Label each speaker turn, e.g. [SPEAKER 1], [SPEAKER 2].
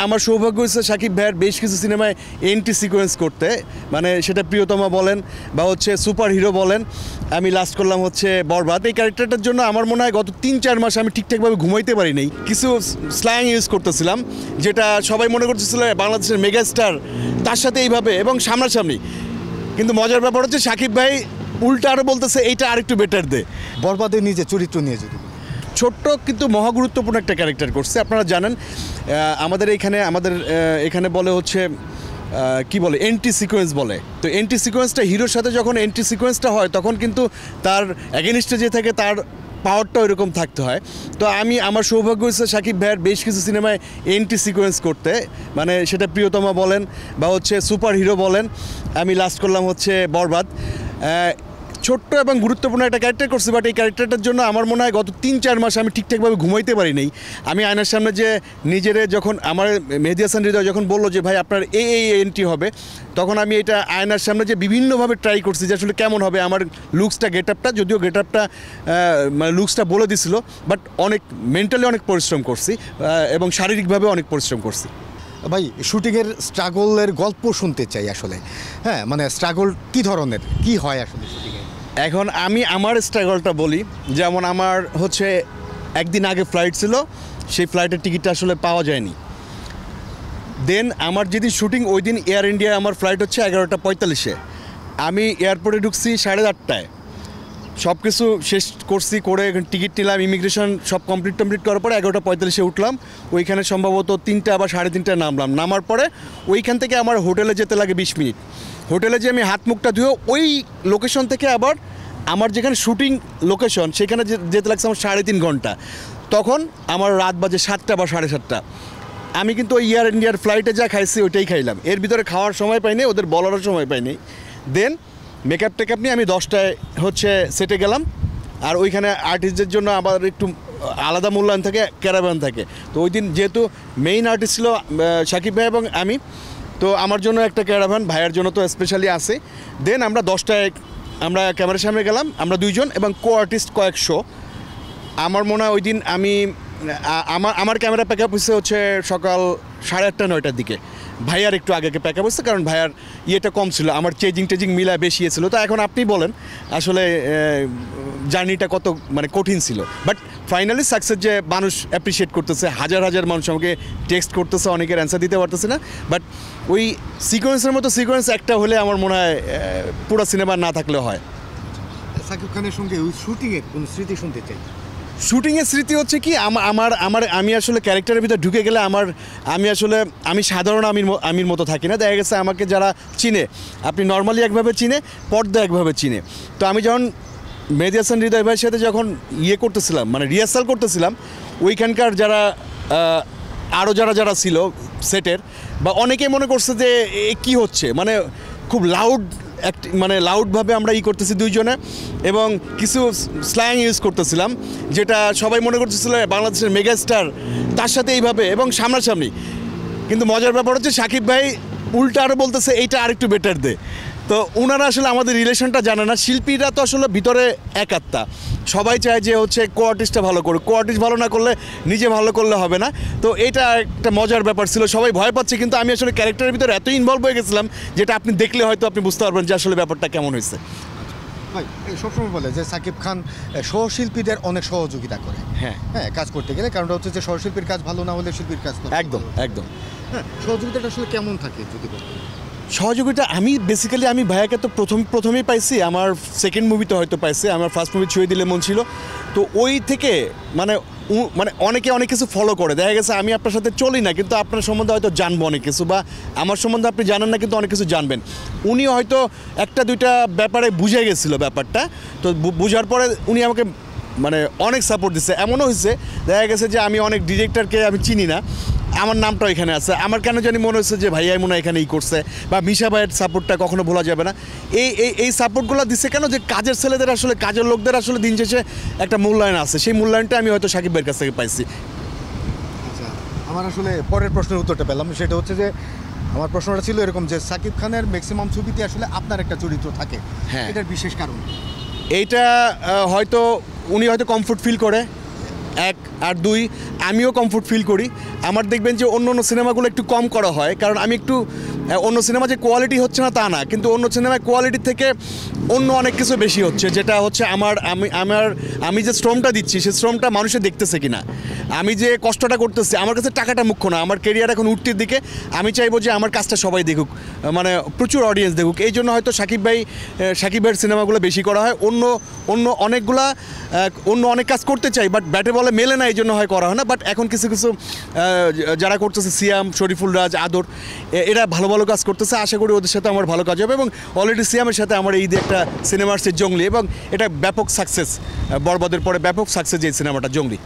[SPEAKER 1] আমার সৌভাগ্য হয়েছে শাকিব ভাইয়ের বেশ কিছু সিনেমায় এন্ট্রি সিকোয়েন্স করতে, মানে সেটা প্রিয়তমা বলেন বা হচ্ছে সুপার হিরো বলেন। আমি লাস্ট করলাম হচ্ছে বরবাদ। এই ক্যারেক্টারটার জন্য আমার মনে হয় গত 3-4 মাস আমি ঠিকঠাকভাবে ঘুমাইতে পারি নাই। কিছু স্ল্যাং ইউজ করতেছিলাম যেটা সবাই মনে করতেছিল বাংলাদেশের মেগাস্টার, তার সাথে এইভাবে এবং সামনাসামনি। কিন্তু মজার ব্যাপার হচ্ছে শাকিব ভাই উল্টা আরও বলতেছে এইটা আরেকটু বেটার দে।
[SPEAKER 2] বরবাদের নিজে চরিত্র নিয়ে যদি
[SPEAKER 1] ছোট্ট কিন্তু মহা গুরুত্বপূর্ণ একটা ক্যারেক্টার করছে। আপনারা জানেন আমাদের এখানে বলে হচ্ছে কি বলে এন্ট্রি সিকোয়েন্স বলে। তো এন্ট্রি সিকোয়েন্সটা হিরোর সাথে যখন এন্ট্রি সিকোয়েন্সটা হয় তখন কিন্তু তার অ্যাগেনিস্টে যে থাকে তার পাওয়ারটা ওইরকম থাকতে হয়। তো আমার সৌভাগ্য হয়েছে শাকিব ভাইয়ের বেশ কিছু সিনেমায় এন্ট্রি সিকোয়েন্স করতে, মানে সেটা প্রিয়তমা বলেন বা হচ্ছে সুপার হিরো বলেন। আমি লাস্ট করলাম হচ্ছে বরবাদ। ছোট্ট এবং গুরুত্বপূর্ণ একটা ক্যারেক্টার করছি, বাট এই ক্যারেক্টারটার জন্য আমার মনে হয় গত 3-4 মাস আমি ঠিকঠাকভাবে ঘুমাইতে পারি নাই। আমি আয়নার সামনে যে নিজেরে যখন আমার মেহেদী হাসান হৃদয় যখন বললো যে ভাই আপনার এই এন্ট্রি হবে, তখন আমি এটা আয়নার সামনে যে বিভিন্নভাবে ট্রাই করছি যে আসলে কেমন হবে আমার লুকসটা, গেট আপটা। যদিও গেট আপটা মানে লুকসটা বলে দিছিল, বাট অনেক মেন্টালি অনেক পরিশ্রম করছি এবং শারীরিকভাবে অনেক পরিশ্রম করছি।
[SPEAKER 2] ভাই শুটিংয়ের স্ট্রাগলের গল্প শুনতে চাই আসলে। হ্যাঁ, মানে স্ট্রাগল কী ধরনের, কি হয় আসলে শুটিংয়ে?
[SPEAKER 1] এখন আমি আমার স্ট্রাগলটা বলি। যেমন আমার হচ্ছে একদিন আগে ফ্লাইট ছিল, সেই ফ্লাইটের টিকিটটা আসলে পাওয়া যায়নি। দেন আমার যেদিন শুটিং ওই দিন এয়ার ইন্ডিয়ায় আমার ফ্লাইট হচ্ছে 11:45-এ। আমি এয়ারপোর্টে ঢুকছি 8:30টায়। সব কিছু শেষ করছি, করে টিকিট নিলাম, ইমিগ্রেশন সব কমপ্লিট করার পরে 11:45-এ উঠলাম। ওইখানে সম্ভবত 3টা বা 3:30টায় নামলাম। নামার পরে ওইখান থেকে আমার হোটেলে যেতে লাগে 20 মিনিট। হোটেলে যে আমি হাত মুখটা ধুয়ে ওই লোকেশন থেকে আবার আমার যেখানে শুটিং লোকেশন সেখানে যেতে লাগছে আমার 3.5 ঘন্টা। তখন আমার রাত বাজে 7টা বা 7:30। আমি কিন্তু ওই এয়ার ইন্ডিয়ার ফ্লাইটে যা খাইছি ওইটাই খাইলাম, এর ভিতরে খাওয়ার সময় পাইনি, ওদের বলারও সময় পাইনি। দেন মেকআপ টেকআপ নিয়ে আমি 10টায় হচ্ছে সেটে গেলাম। আর ওইখানে আর্টিস্টদের জন্য আবার একটু আলাদা মূল্যায়ন থাকে, ক্যারাভান থাকে। তো ওই দিন যেহেতু মেইন আর্টিস্ট ছিল শাকিব ভাই এবং আমি, তো আমার জন্য একটা ক্যারাভান, ভাইয়ের জন্য তো স্পেশালি আছে। দেন আমরা 10টায় আমরা ক্যামেরার সামনে গেলাম, আমরা 2 জন এবং কো আর্টিস্ট কয়েকশো। আমার মনে হয় ওই দিন আমার ক্যামেরা প্যাক আপ হচ্ছে সকাল 8:30-9টার দিকে। ভাইয়ার একটু আগে প্যাক আপ হচ্ছে, কারণ ভাইয়ার ইয়েটা কম ছিল, আমার চেজিং মিলায় বেশি ছিল। তো এখন আপনি বলেন আসলে জার্নিটা কত মানে কঠিন ছিল, বাট ফাইনালি সাকসেস যে মানুষ অ্যাপ্রিসিয়েট করতেছে, হাজার মানুষ আমাকে টেক্সট করতেছে, অনেকের অ্যান্সার দিতে পারতেছে না। বাট ওই সিকোয়েন্সের মতো সিকোয়েন্স একটা হলে আমার মনে হয় পুরো সিনেমা না থাকলে হয়।
[SPEAKER 2] শাকিব খানের সঙ্গে ওই শুটিংয়ের কোনো স্মৃতি শুনতে চাই।
[SPEAKER 1] শুটিংয়ের স্মৃতি হচ্ছে কি আমি আসলে ক্যারেক্টারের ভিতরে ঢুকে গেলে আমি সাধারণ আমির মতো থাকি না। দেখা গেছে আমাকে যারা চিনে, আপনি নর্মালি একভাবে চিনে, পর্দা একভাবে চিনে। তো আমি যখন মেহেদী হাসান হৃদয় ভাইয়ের সাথে যখন করতেছিলাম, মানে রিহার্সাল করতেছিলাম, ওইখানকার আরও যারা ছিল সেটের, বা অনেকে মনে করছে যে কি হচ্ছে, মানে খুব লাউডভাবে আমরা করতেছি 2 জনে, এবং কিছু স্ল্যাং ইউজ করতেছিলাম যেটা সবাই মনে করতেছিল বাংলাদেশের মেগাস্টার, তার সাথে এইভাবে এবং সামনাসামনি। কিন্তু মজার ব্যাপার হচ্ছে শাকিব ভাই উল্টা আরও বলতেছে এইটা আরেকটু বেটার দে। তো ওনারা আসলে আমাদের রিলেশনটা জানে না। শিল্পীরা তো আসলে ভিতরে এক আত্মা, সবাই চায় যে হচ্ছে কো আর্টিস্টটা ভালো করুক, কো আর্টিস্ট ভালো না করলে নিজে ভালো করলে হবে না। তো এটা একটা মজার ব্যাপার ছিল, সবাই ভয় পাচ্ছে, কিন্তু আমি আসলে ক্যারেক্টারের ভিতরে এত ইনভলভ হয়ে গেছিলাম যেটা আপনি দেখলে হয়তো আপনি বুঝতে পারবেন যে আসলে ব্যাপারটা কেমন হয়েছে।
[SPEAKER 2] ভাই সবসময় বলে যে শাকিব খান সহশিল্পীদের অনেক সহযোগিতা করে হ্যাঁ কাজ করতে গেলে, কারণটা হচ্ছে যে সহশিল্পীর কাজ ভালো না হলে শিল্পীর কাজ
[SPEAKER 1] একদম
[SPEAKER 2] হ্যাঁ। সহযোগিতাটা আসলে কেমন থাকে যদি বলতে?
[SPEAKER 1] সহযোগিতা আমি ভাইয়াকে তো প্রথমেই পাইছি, আমার সেকেন্ড মুভিতে হয়তো পাইছি, আমার ফার্স্ট মুভি ছুঁয়ে দিলে মন ছিল। তো ওই থেকে মানে অনেকে অনেক কিছু ফলো করে। দেখা গেছে আমি আপনার সাথে চলি না, কিন্তু আপনার সম্বন্ধে হয়তো জানবো অনেক কিছু, বা আমার সম্বন্ধে আপনি জানেন না কিন্তু অনেক কিছু জানবেন। উনি হয়তো 1-2টা ব্যাপারে বুঝে গেছিলো ব্যাপারটা। তো বুঝার পরে উনি আমাকে মানে অনেক সাপোর্ট দিচ্ছে। এমনও হয়েছে দেখা গেছে যে আমি অনেক ডিরেক্টরকে আমি চিনি না, আমার নামটা এখানে আছে, আমার কেন জানি মনে হচ্ছে যে ভাইয়াই মনে হয় এখানেই করছে, বা মিশা ভাইয়ের সাপোর্টটা কখনো ভোলা যাবে না। এই সাপোর্টগুলো দিচ্ছে কেন, যে কাজের ছেলেদের আসলে, কাজের লোকদের আসলে দিন শেষে একটা মূল্যায়ন আছে, সেই মূল্যায়নটা আমি হয়তো শাকিব ভাইয়ের কাছ থেকে পাইছি।
[SPEAKER 2] আচ্ছা, আমার আসলে পরের প্রশ্নের উত্তরটা পেলাম, সেটা হচ্ছে যে আমার প্রশ্নটা ছিল এরকম যে শাকিব খানের ম্যাক্সিমাম ছবিতে আসলে আপনার একটা চরিত্র থাকে, হ্যাঁ, এটার বিশেষ কারণ?
[SPEAKER 1] এইটা হয়তো উনি হয়তো কমফোর্ট ফিল করে, এক আর 2 আমিও কমফোর্ট ফিল করি। আমার দেখবেন যে অন্য অন্য সিনেমাগুলো একটু কম করা হয়, কারণ আমি একটু অন্য সিনেমা যে কোয়ালিটি হচ্ছে না তা না, কিন্তু অন্য সিনেমায় কোয়ালিটির থেকে অন্য অনেক কিছু বেশি হচ্ছে, যেটা হচ্ছে আমি যে শ্রমটা দিচ্ছি সেই শ্রমটা মানুষে দেখতেছে কিনা, আমি যে কষ্টটা করতেছি, আমার কাছে টাকাটা মুখ্য না, আমার কেরিয়ার এখন উঠতির দিকে, আমি চাইবো যে আমার কাজটা সবাই দেখুক, মানে প্রচুর অডিয়েন্স দেখুক। এই জন্য হয়তো সাকিব ভাইয়ের সিনেমাগুলো বেশি করা হয়। অন্য অনেক কাজ করতে চাই, বাট ব্যাটে বলে মেলে না, এই জন্য হয় করা হয় না। বাট এখন কিছু যারা করতেছে, সিয়াম, শরীফুল রাজ, আদর, এরা ভালো ভালো কাজ করতেছে। আশা করি ওদের সাথে আমার ভালো কাজ হবে, এবং অলরেডি সিয়ামের সাথে আমার এই যে একটা সিনেমা আসছে জঙ্গলি, এবং এটা ব্যাপক সাকসেস, বরবাদের পরে ব্যাপক সাকসেস এই সিনেমাটা জঙ্গলি।